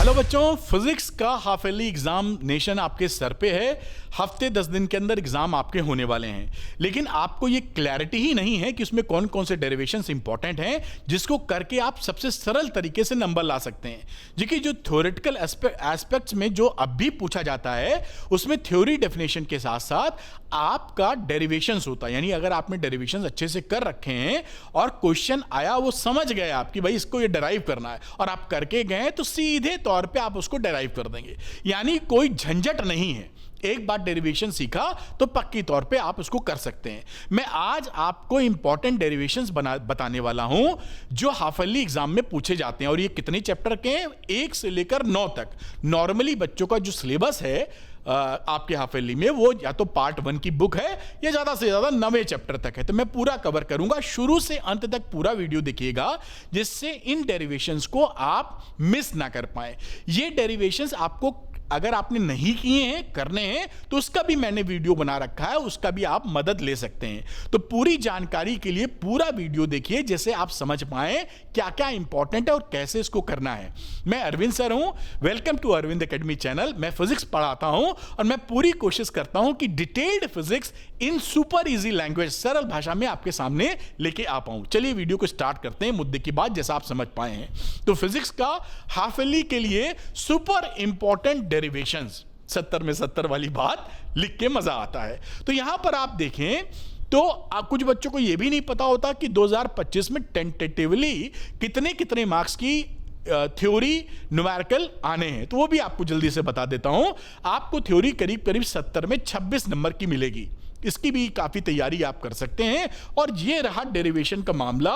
Hello बच्चों, physics का half yearly examination आपके सर पे है। हफ्ते 10 दिन के अंदर एग्जाम आपके होने वाले हैं, लेकिन आपको ये क्लैरिटी ही नहीं है कि उसमें कौन कौन से डेरिवेशंस इंपॉर्टेंट हैं जिसको करके आप सबसे सरल तरीके से नंबर ला सकते हैं। जी कि जो थ्योरेटिकल एस्पेक्ट्स में जो अब भी पूछा जाता है उसमें थ्योरी डेफिनेशन के साथ साथ आपका डेरिवेशंस होता है। यानी अगर आपने डेरिवेशंस अच्छे से कर रखे हैं और क्वेश्चन आया, वो समझ गए आप कि भाई इसको ये डेराइव करना है और आप करके गए तो सीधे तौर पे आप उसको डेराइव कर देंगे। यानी कोई झंझट नहीं है, एक बार डेरिवेशन सीखा तो पक्की तौर पे आप उसको कर सकते हैं। मैं आज आपको इंपॉर्टेंट डेरिवेशंस बताने वाला हूं जो हाफ ईयरली एग्जाम में पूछे जाते हैं। और ये कितने चैप्टर के हैं? 1 से लेकर 9 तक। नॉर्मली बच्चों का जो सिलेबस है आपके हाफ ईयरली में वो या तो पार्ट 1 की बुक है या ज्यादा से ज्यादा 9वें चैप्टर तक है। तो मैं पूरा कवर करूंगा, शुरू से अंत तक पूरा वीडियो देखिएगा जिससे इन डेरिवेशंस को आप मिस ना कर पाए। ये डेरिवेशंस आपको अगर आपने नहीं किए हैं, करने हैं, तो उसका भी मैंने वीडियो बना रखा है, उसका भी आप मदद ले सकते हैं। तो पूरी जानकारी के लिए पूरा वीडियो देखिए जिससे आप समझ पाए क्या क्या इंपॉर्टेंट है और कैसे इसको करना है। मैं अरविंद सर हूं, welcome to Arvind academy channel. मैं फिजिक्स पढ़ाता हूं और मैं पूरी कोशिश करता हूं कि detailed physics in super easy language, सरल भाषा में आपके सामने लेके आ पाऊं। चलिए वीडियो को स्टार्ट करते हैं मुद्दे की बात, जैसा आप समझ पाए हैं। तो फिजिक्स का हाफ ईयरली के लिए सुपर इंपॉर्टेंट डेरिवेशंस, 70 में 70 वाली बात लिख के मजा आता है। तो यहां पर आप देखें तो कुछ बच्चों को यह भी नहीं पता होता कि 2025 में टेंटेटिवली कितने कितने मार्क्स की थ्योरी न्यूमेरिकल आने हैं। तो वो भी आपको जल्दी से बता देता हूं। आपको थ्योरी करीब करीब 70 में 26 नंबर की मिलेगी। इसकी भी काफी तैयारी आप कर सकते हैं। और ये रहा डेरिवेशन का मामला।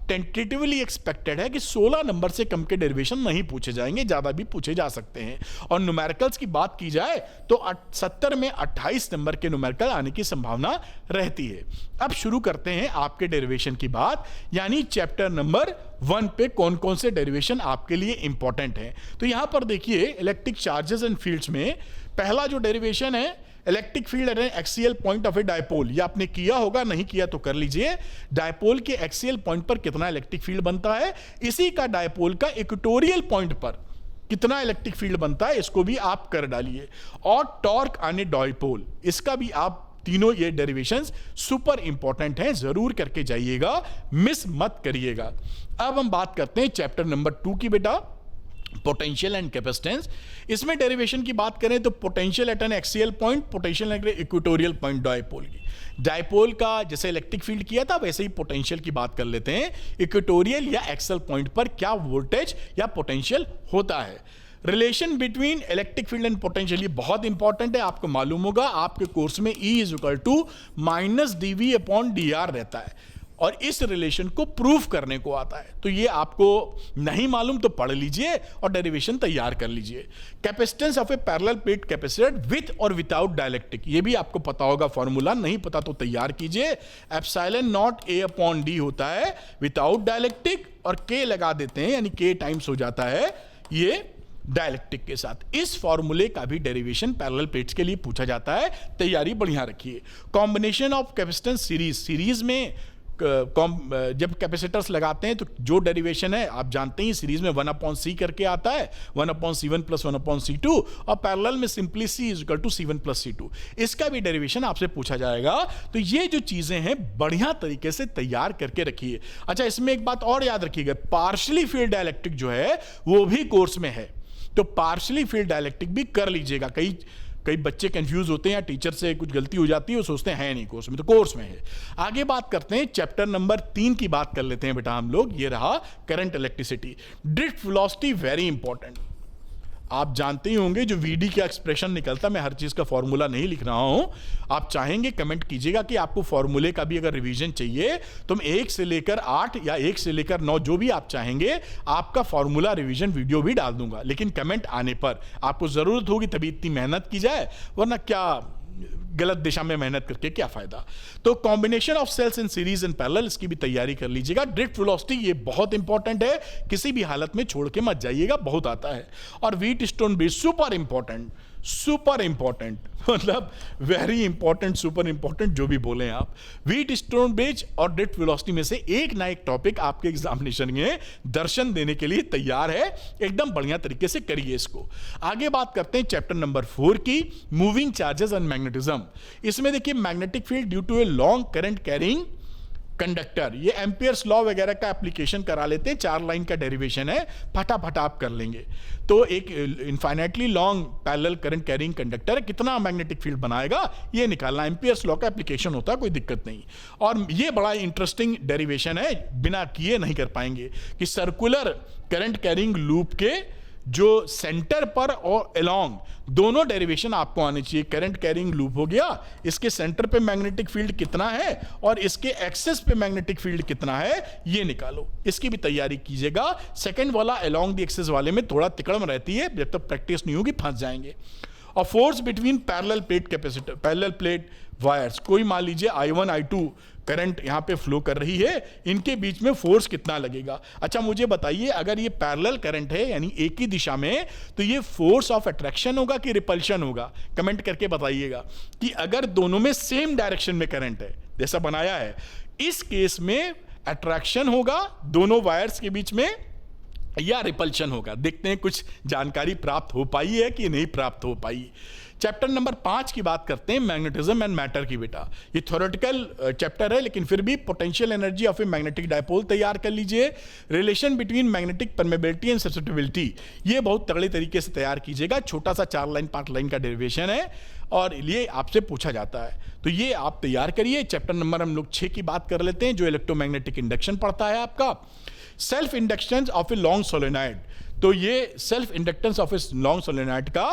टेंटेटिवली एक्सपेक्टेड है कि 16 नंबर से कम के डेरिवेशन नहीं पूछे जाएंगे, ज्यादा भी पूछे जा सकते हैं। और न्यूमेरिकल्स की बात की जाए तो 70 में 28 नंबर के न्यूमेरिकल आने की संभावना रहती है। अब शुरू करते हैं आपके डेरिवेशन की बात, यानी चैप्टर नंबर 1 पे कौन कौन से डेरिवेशन आपके लिए इंपॉर्टेंट है। तो यहां पर देखिए, इलेक्ट्रिक चार्जेस एंड फील्ड्स में पहला जो डेरिवेशन है, electric field at N axial point of A dipole. ये आपने किया होगा, नहीं किया तो कर लीजिए। डायपोल के एक्सियल पॉइंट पर कितना इलेक्ट्रिक फील्ड बनता है, इसी का डायपोल का इक्वेटोरियल पॉइंट पर कितना इलेक्ट्रिक फील्ड बनता है, इसको भी आप कर डालिए। और टॉर्क ऑन ए डायपोल, इसका भी आप तीनों ये डेरिवेशंस सुपर इंपॉर्टेंट हैं, जरूर करके जाइएगा, मिस मत करिएगा। अब हम बात करते हैं चैप्टर नंबर 2 की बेटा, पोटेंशियल एंड कैपेसिटेंस। इसमें डेरिवेशन की बात करें तो potential at N axial point, potential at equatorial point dipole की। डायपोल का जैसे इलेक्ट्रिक फील्ड किया था वैसे ही पोटेंशियल की बात कर लेते हैं। इक्वेटोरियल या एक्सल पॉइंट पर क्या वोल्टेज या पोटेंशियल होता है। Relation between electric field and potential, ये बहुत इंपॉर्टेंट है, आपको मालूम होगा आपके कोर्स में E = -dV/dr रहता है और इस रिलेशन को प्रूफ करने को आता है। तो ये आपको नहीं मालूम तो पढ़ लीजिए और डेरिवेशन तैयार कर लीजिए। Capacitance of A parallel plate capacitor with और विदाउट डाइलेक्ट्रिक, ये भी आपको पता होगा फॉर्मूला, नहीं पता तो तैयार कीजिए। एप्सिलॉन नॉट A/d होता है विदाउट डाइलेक्ट्रिक और K लगा देते हैं, यानी K टाइम्स हो जाता है ये डाइलेक्ट्रिक के साथ। इस फॉर्मूले का भी डेरिवेशन पैरेलल प्लेट्स के लिए पूछा जाता है, तैयारी बढ़िया रखिए। कॉम्बिनेशन ऑफ कैपेसिटेंस सीरीज में जब कैपेसिटर्स लगाते हैं तो जो डेरिवेशन है आप जानते हैं, सीरीज में 1/c करके आता है, 1/c1 + 1/c2, और पैरेलल में सिंपली C = C1 + C2। इसका भी डेरिवेशन आपसे पूछा जाएगा। तो ये जो चीजें हैं बढ़िया तरीके से तैयार करके रखिए। अच्छा, इसमें एक बात और याद रखिएगा, पार्शियली फील्ड डाइलेक्ट्रिक जो है वो भी कोर्स में है, तो पार्शियली फील्ड डाइलेक्ट्रिक भी कर लीजिएगा। कई बच्चे कंफ्यूज होते हैं या टीचर से कुछ गलती हो जाती है, वो सोचते हैं नहीं कोर्स में, तो कोर्स में है। आगे बात करते हैं, चैप्टर नंबर 3 की बात कर लेते हैं बेटा हम लोग। ये रहा current electricity. Drift velocity very important. आप जानते ही होंगे जो VD का एक्सप्रेशन निकलता, मैं हर चीज का फॉर्मूला नहीं लिख रहा हूं। आप चाहेंगे कमेंट कीजिएगा कि आपको फॉर्मूले का भी अगर रिवीजन चाहिए तो मैं 1 से लेकर 8 या 1 से लेकर 9 जो भी आप चाहेंगे आपका फॉर्मूला रिवीजन वीडियो भी डाल दूंगा। लेकिन कमेंट आने पर आपको जरूरत होगी तभी इतनी मेहनत की जाए, वरना क्या गलत दिशा में मेहनत करके क्या फायदा। तो combination of cells in series and parallel, इसकी भी तैयारी कर लीजिएगा। ड्रिफ्ट वेलोसिटी ये बहुत इंपॉर्टेंट है, किसी भी हालत में छोड़ के मत जाइएगा, बहुत आता है। और wheat stone bridge super important, super important. मतलब वेरी इंपॉर्टेंट, सुपर इंपॉर्टेंट, जो भी बोले आप। व्हीट स्टोन ब्रिज और ड्रिफ्ट वेलोसिटी में से एक ना एक टॉपिक आपके एग्जामिनेशन में दर्शन देने के लिए तैयार है। एकदम बढ़िया तरीके से करिए इसको। आगे बात करते हैं चैप्टर नंबर 4 की, मूविंग चार्जेस एंड मैग्नेटिज्म। इसमें देखिए magnetic field due to a long current carrying conductor, ये एम्पियर्स लॉ वगैरह का एप्लीकेशन करा लेते हैं, 4 लाइन का डेरिवेशन है, फटाफट आप कर लेंगे। तो एक infinitely long parallel current carrying conductor कितना मैग्नेटिक फील्ड बनाएगा ये निकालना, एम्पियर्स लॉ का एप्लीकेशन होता है, कोई दिक्कत नहीं। और ये बड़ा इंटरेस्टिंग डेरिवेशन है, बिना किए नहीं कर पाएंगे, कि सर्कुलर करंट कैरिंग लूप के जो सेंटर पर और अलोंग दोनों डेरिवेशन आपको आने चाहिए। करंट कैरिंग लूप हो गया, इसके सेंटर पे मैग्नेटिक फील्ड कितना है और इसके एक्सेस पे मैग्नेटिक फील्ड कितना है ये निकालो, इसकी भी तैयारी कीजिएगा। सेकंड वाला अलोंग द एक्सेस वाले में थोड़ा तिकड़म रहती है, जब तक प्रैक्टिस नहीं होगी फंस जाएंगे। और force between parallel plate capacitor, parallel plate wires, कोई मान लीजिए I1 I2 करंट यहां पे फ्लो कर रही है, इनके बीच में फोर्स कितना लगेगा। अच्छा मुझे बताइए, अगर ये पैरेलल करंट है यानी एक ही दिशा में, तो ये फोर्स ऑफ अट्रैक्शन होगा कि रिपल्शन होगा? कमेंट करके बताइएगा कि अगर दोनों में सेम डायरेक्शन में करंट है जैसा बनाया है, इस केस में अट्रैक्शन होगा दोनों वायर्स के बीच में या रिपल्शन होगा। देखते हैं कुछ जानकारी प्राप्त हो पाई है कि नहीं प्राप्त हो पाई। चैप्टर नंबर 5 की बात करते हैं, मैग्नेटिज्म एंड मैटर की। बेटा ये थ्योरेटिकल चैप्टर है, लेकिन फिर भी potential energy of a magnetic dipole तैयार कर लीजिए। Relation between magnetic permeability and susceptibility, ये बहुत तगड़े तरीके से तैयार कीजिएगा। छोटा सा 4 लाइन 5 लाइन का डेरिवेशन है और ये आपसे पूछा जाता है, तो ये आप तैयार करिए। चैप्टर नंबर हम लोग 6 की बात कर लेते हैं, जो इलेक्ट्रोमैग्नेटिक इंडक्शन पढ़ता है आपका। Self inductance of a long solenoid, तो ये self inductance of a long solenoid का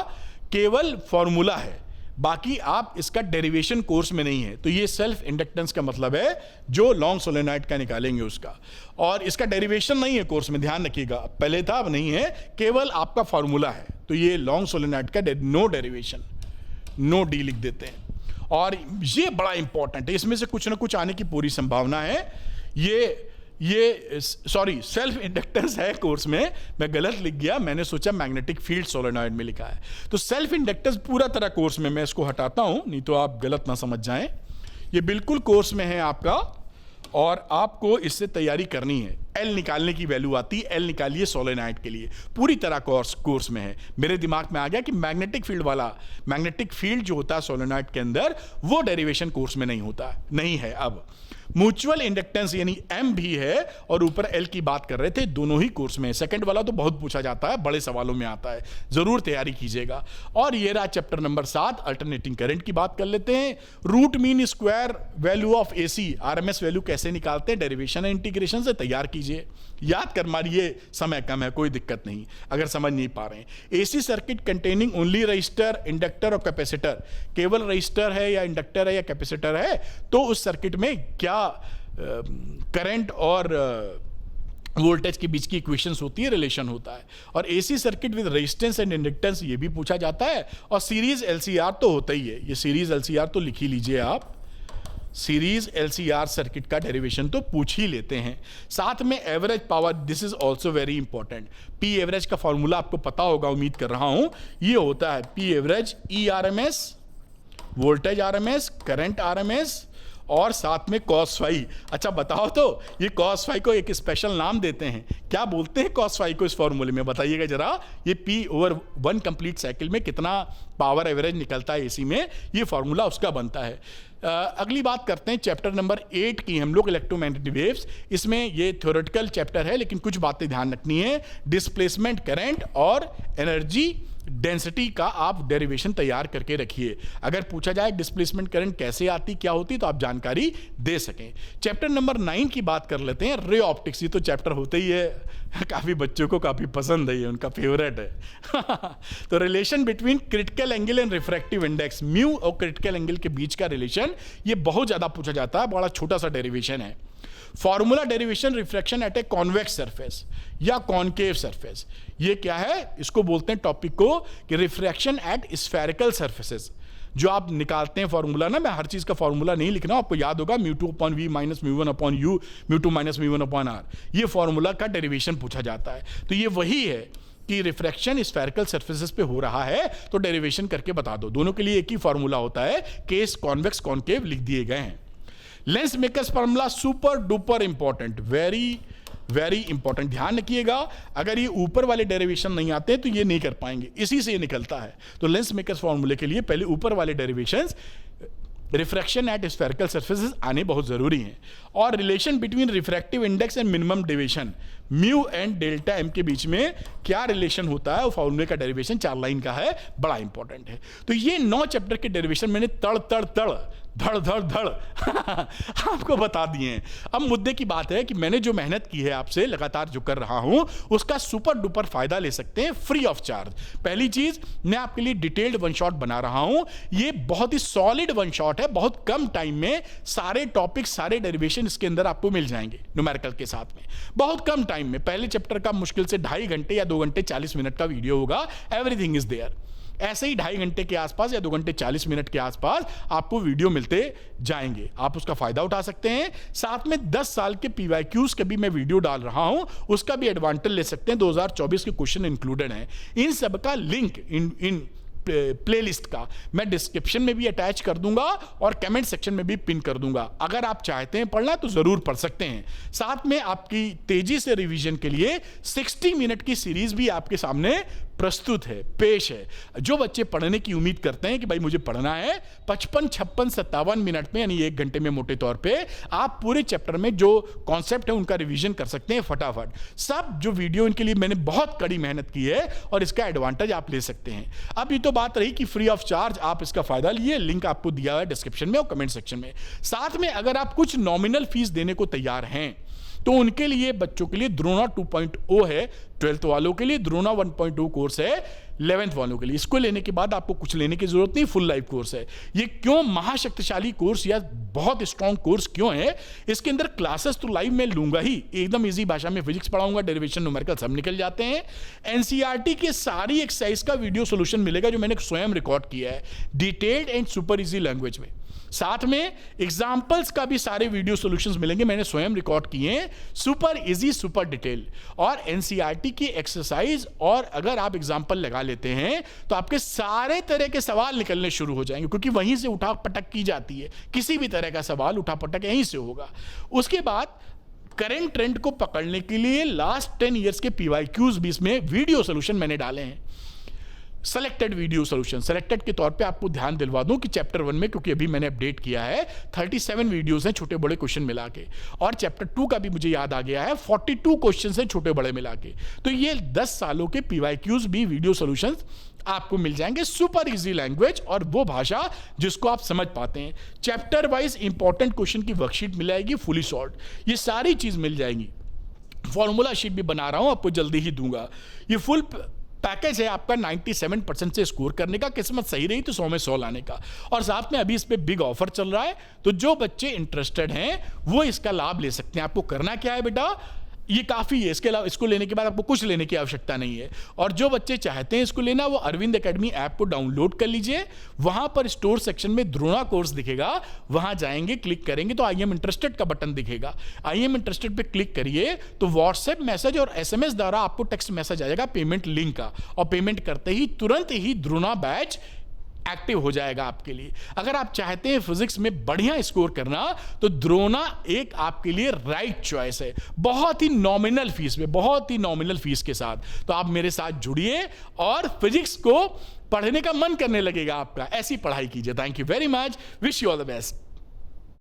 केवल फॉर्मूला है, बाकी आप इसका डेरिवेशन कोर्स में नहीं है। तो ये सेल्फ इंडक्टेंस का मतलब है जो लॉन्ग सोलेनॉइड का निकालेंगे उसका, और इसका डेरिवेशन नहीं है कोर्स में, ध्यान रखिएगा, पहले था अब नहीं है, केवल आपका फॉर्मूला है। तो ये लॉन्ग सोलेनॉइड का नो डेरिवेशन, नो डी लिख देते हैं। और ये बड़ा इंपॉर्टेंट है, इसमें से कुछ ना कुछ आने की पूरी संभावना है। ये सॉरी सेल्फ इंडक्टेंस है कोर्स में, मैं गलत लिख गया, मैंने सोचा मैग्नेटिक फील्ड सोलेनॉइड में लिखा है। तो सेल्फ इंडक्टेंस पूरा तरह कोर्स में, मैं इसको हटाता हूं नहीं तो आप गलत ना समझ जाएं। ये बिल्कुल कोर्स में है आपका और आपको इससे तैयारी करनी है। एल निकालने की वैल्यू आती है, एल निकालिए सोलेनॉइड के लिए, पूरी तरह कोर्स में है। मेरे दिमाग में आ गया कि मैग्नेटिक फील्ड वाला, मैग्नेटिक फील्ड जो होता है सोलेनॉइड के अंदर, वो डेरिवेशन कोर्स में नहीं होता, नहीं है। अब म्यूचुअल इंडक्टेंस यानी एम भी है और ऊपर एल की बात कर रहे थे, दोनों ही कोर्स में है। सेकंड वाला तो बहुत पूछा जाता है, बड़े सवालों में आता है, जरूर तैयारी कीजिएगा। और ये रहा चैप्टर नंबर 7, अल्टरनेटिंग करंट की बात कर लेते हैं। Root mean square value of AC, RMS value कैसे निकालते हैं, डेरिवेशन एंड इंटीग्रेशन से तैयार कीजिए, याद कर मारिए, समय कम है, कोई दिक्कत नहीं अगर समझ नहीं पा रहे हैं। AC circuit containing only register, inductor और कैपेसिटर, केवल रजिस्टर है या इंडक्टर है या कैपेसिटर है, तो उस सर्किट में क्या करंट और वोल्टेज के बीच की इक्वेशंस होती है, रिलेशन होता है। और AC circuit with resistance and inductance, ये भी पूछा जाता है। और सीरीज एलसीआर तो होता ही है, ये सीरीज एलसीआर तो लिख ही लीजिए आप, सीरीज एलसीआर सर्किट का डेरिवेशन तो पूछ ही लेते हैं। साथ में average power, this is also very important. P average का फॉर्मूला आपको पता होगा, उम्मीद कर रहा हूं, ये होता है P average E RMS, voltage RMS, current RMS और साथ में cos फाई। अच्छा बताओ तो, ये cos फाई को एक स्पेशल नाम देते हैं, क्या बोलते हैं cos फाई को इस फॉर्मूले में, बताइएगा जरा। ये P/1 कंप्लीट साइकिल में कितना पावर एवरेज निकलता है एसी में, ये फॉर्मूला उसका बनता है। अगली बात करते हैं चैप्टर नंबर 8 की हम लोग, इलेक्ट्रोमैग्नेटिक वेव्स। इसमें ये थ्योरेटिकल चैप्टर है, लेकिन कुछ बातें ध्यान रखनी है। डिस्प्लेसमेंट करंट और एनर्जी डेंसिटी का आप डेरिवेशन तैयार करके रखिए, अगर पूछा जाए डिस्प्लेसमेंट करंट कैसे आती क्या होती तो आप जानकारी दे सकें। चैप्टर नंबर 9 की बात कर लेते हैं, रे ऑप्टिक्स। ये तो चैप्टर होते ही है, काफी बच्चों को काफी पसंद है, ये उनका फेवरेट है। तो relation between critical angle and refractive index, mu और क्रिटिकल एंगल के बीच का रिलेशन, ये बहुत ज्यादा पूछा जाता है, बड़ा छोटा सा डेरिवेशन है। Formula derivation refraction at a convex surface या कॉनकेव सरफेस, ये क्या है, इसको बोलते हैं टॉपिक को कि रिफ्रैक्शन एट स्फेरिकल सरफेसेस। जो आप निकालते हैं फॉर्मूला ना, मैं हर चीज का फॉर्मूला नहीं लिखना, आपको याद होगा μ2/v minus μ1/u, μ2 minus μ1/r, ये फॉर्मूला का डेरिवेशन पूछा जाता है। तो ये वही है कि रिफ्रैक्शन स्फेरिकल सरफेसेस पे हो रहा है तो डेरिवेशन करके बता दो। दोनों के लिए एक ही फॉर्मूला होता है, केस कॉन्वेक्स कॉन्केव लिख दिए गए हैं। Lens makers formula super duper important, very very important, ध्यान रखिएगा। अगर ये ऊपर वाले डेरिवेशन नहीं आते तो ये नहीं कर पाएंगे, इसी से ये निकलता है। तो लेंस मेकर्स फॉर्मूले के लिए पहले ऊपर वाले derivations, refraction at spherical surfaces आने बहुत जरूरी हैं। और relation between refractive index and minimum deviation mu and delta M के बीच में क्या रिलेशन होता है, वो फॉर्मूले का डेरिवेशन 4 लाइन का है, बड़ा इंपॉर्टेंट है। तो ये 9 चैप्टर के डेरिवेशन मैंने तड़ तड़ तड़ धड़ धड़ धड़ आपको बता दिए हैं। अब मुद्दे की बात है कि मैंने जो मेहनत की है आपसे लगातार जो कर रहा हूं उसका सुपर डुपर फायदा ले सकते हैं फ्री ऑफ चार्ज। पहली चीज, मैं आपके लिए डिटेल्ड वन शॉट बना रहा हूं। ये बहुत ही सॉलिड वन शॉट है, बहुत कम टाइम में सारे टॉपिक सारे डेरिवेशन इसके अंदर आपको मिल जाएंगे न्यूमेरिकल के साथ में, बहुत कम टाइम में। पहले चैप्टर का मुश्किल से 2.5 घंटे या 2 घंटे 40 मिनट का वीडियो होगा, एवरीथिंग इज देयर। ऐसे ही 2.5 घंटे के आसपास या 2 घंटे 40 मिनट के आसपास आपको वीडियो मिलते जाएंगे, आप उसका फायदा उठा सकते हैं। साथ में 10 साल के PYQs के भी मैं वीडियो डाल रहा हूं, उसका भी एडवांटेज ले सकते हैं। 2024 के क्वेश्चन इंक्लूडेड हैं। इन सब का लिंक इन प्लेलिस्ट का मैं डिस्क्रिप्शन में भी अटैच कर दूंगा और कमेंट सेक्शन में भी पिन कर दूंगा। अगर आप चाहते हैं पढ़ना तो जरूर पढ़ सकते हैं। साथ में आपकी तेजी से रिवीजन के लिए 60 मिनट की सीरीज भी आपके सामने प्रस्तुत है, पेश है। जो बच्चे पढ़ने की उम्मीद करते हैं कि भाई मुझे पढ़ना है 55, 56, 57 मिनट में यानी 1 घंटे में मोटे तौर पे आप पूरे चैप्टर में जो कॉन्सेप्ट है उनका रिवीजन कर सकते हैं फटाफट। सब जो वीडियो इनके लिए मैंने बहुत कड़ी मेहनत की है और इसका एडवांटेज आप ले सकते हैं। अब ये तो बात रही कि फ्री ऑफ चार्ज आप इसका फायदा लिए, लिंक आपको दिया है डिस्क्रिप्शन में और कमेंट सेक्शन में। साथ में अगर आप कुछ नॉमिनल फीस देने को तैयार हैं तो उनके लिए बच्चों के लिए द्रोणा 2.0 है, 12th वालों के लिए द्रोणा 1.0 कोर्स है, 11th वालों के लिए। इसको लेने के बाद आपको कुछ लेने की जरूरत नहीं, फुल लाइफ कोर्स है। ये क्यों महाशक्तिशाली कोर्स या बहुत स्ट्रॉन्ग कोर्स क्यों है? इसके अंदर क्लासेस तो लाइव में लूंगा ही, एकदम इजी भाषा में फिजिक्स पढ़ाऊंगा, डेरिवेशन न्यूमेरिकल सब निकल जाते हैं। एनसीईआरटी के सारी एक्सरसाइज का वीडियो सोल्यूशन मिलेगा जो मैंने स्वयं रिकॉर्ड किया है, detailed and super easy language में। साथ में एग्जाम्पल्स का भी सारे वीडियो सॉल्यूशंस मिलेंगे, मैंने स्वयं रिकॉर्ड किए हैं, सुपर इजी सुपर डिटेल। और एनसीईआरटी की एक्सरसाइज और अगर आप एग्जाम्पल लगा लेते हैं तो आपके सारे तरह के सवाल निकलने शुरू हो जाएंगे, क्योंकि वहीं से उठा पटक की जाती है। किसी भी तरह का सवाल उठा पटक यहीं से होगा। उसके बाद करंट ट्रेंड को पकड़ने के लिए लास्ट 10 ईयर्स के PYQs भी इसमें वीडियो सोल्यूशन मैंने डाले हैं। सेलेक्टेड वीडियो सोल्यूशन, सेलेक्टेड के तौर पे आपको ध्यान दिलवा दूं कि चैप्टर 1 में, क्योंकि अभी मैंने अपडेट किया है, 37 वीडियोस हैं छोटे बड़े क्वेश्चन मिला के, और चैप्टर 2 का भी मुझे याद आ गया है 42 क्वेश्चन हैं छोटे बड़े मिला के। तो ये 10 सालों के PYQs भी वीडियो सोल्यूशंस आपको मिल जाएंगे, सुपर इजी लैंग्वेज और वो भाषा जिसको आप समझ पाते हैं। चैप्टर वाइज इंपॉर्टेंट क्वेश्चन की वर्कशीट मिल जाएगी, फुली सॉल्व, ये सारी चीज मिल जाएगी। फॉर्मूला शीट भी बना रहा हूं, आपको जल्दी ही दूंगा। ये फुल पैकेज है आपका 97% से स्कोर करने का, किस्मत सही रही तो 100 में 100 लाने का। और साथ में अभी इस पे बिग ऑफर चल रहा है, तो जो बच्चे इंटरेस्टेड हैं वो इसका लाभ ले सकते हैं। आपको करना क्या है बेटा, ये काफ़ी है, इसके अलावा इसको लेने के बाद आपको कुछ लेने की आवश्यकता नहीं है। और जो बच्चे चाहते हैं इसको लेना, वो अरविंद एकेडमी ऐप को डाउनलोड कर लीजिए। वहां पर स्टोर सेक्शन में द्रोणा कोर्स दिखेगा, वहां जाएंगे, क्लिक करेंगे तो आई एम इंटरेस्टेड का बटन दिखेगा। आई एम इंटरेस्टेड पे क्लिक करिए तो व्हाट्सएप मैसेज और SMS द्वारा आपको टेक्स्ट मैसेज आ जाएगा पेमेंट लिंक का, और पेमेंट करते ही तुरंत ही द्रोणा बैच एक्टिव हो जाएगा आपके लिए। अगर आप चाहते हैं फिजिक्स में बढ़िया स्कोर करना तो द्रोणा एक आपके लिए राइट चॉइस है, बहुत ही नॉमिनल फीस में, बहुत ही नॉमिनल फीस के साथ। तो आप मेरे साथ जुड़िए और फिजिक्स को पढ़ने का मन करने लगेगा आपका, ऐसी पढ़ाई कीजिए। Thank you very much, wish you all the best.